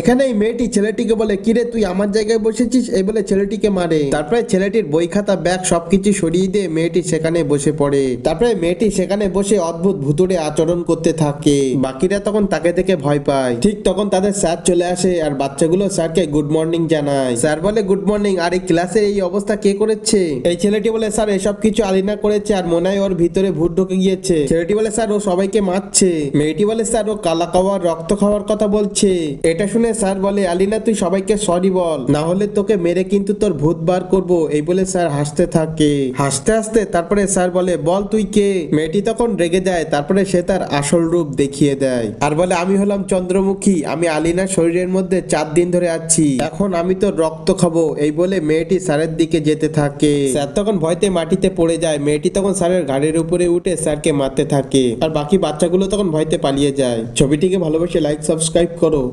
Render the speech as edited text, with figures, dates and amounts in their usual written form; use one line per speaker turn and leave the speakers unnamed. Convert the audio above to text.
এখানে এই মেয়েটি ছেলেটিকে বলে, কিরে তুই আমার জায়গায় বসেছিস, এই বলে ছেলেটিকে মারে। তারপরে ছেলেটির বই খাতা ব্যাগ সবকিছু সরিয়ে দিয়ে মেয়েটি সেখানে বসে পড়ে। তারপরে মেয়েটি সেখানে বসে অদ্ভুত ভুতুড়ে আচরণ করতে থাকে। বাকিরা তখন তাকে দেখে ভয় পায়। ঠিক তখন তাদের স্যার চলে আসে আর বাচ্চাগুলো স্যারকে গুড মর্নিং জানায়। স্যার বলে, গুড মর্নিং, আর এই ক্লাসে এই অবস্থা কে করেছে? এই ছেলেটি বলে, স্যার এসব কিছু আলিনা করেছে, আর মনে হয় ওর ভিতরে ভূত ঢুকে গিয়েছে। ছেলেটি বলে, স্যার ও সবাইকে মারছে। মেয়েটি বলে, স্যার ও কালা খাওয়ার রক্ত খাওয়ার কথা বলছে। এটা শুনে স্যার বলে, আলিনা তুই সবাইকে সরি বল, না হলে তোকে মেরে কিন্তু তোর ভূত বার করব। এই বলে স্যার হাসতে থাকে। হাসতে হাসতে তারপরে স্যার বলে, বল তুই কে? মেয়েটি তখন রেগে যায়। তারপরে সে তার আসল রূপ দেখিয়ে দেয় আর বলে, আমি হলাম চন্দ্রমুখী, আমি আলিনার শরীরের মধ্যে 4 দিন ধরে আছি, এখন আমি তোর রক্ত খাবো। এই বলে মেয়েটি স্যারের দিকে যেতে থাকে। স্যার তখন ভয়তে মাটিতে পড়ে যায়। মেয়েটি তখন স্যারের গাড়ির উপরে উঠে স্যারকে মারতে থাকে আর বাকি বাচ্চাগুলো তখন ভয়তে পালিয়ে যায়। ছবিটিকে ভালোবেসে লাইক সাবস্ক্রাইব করো।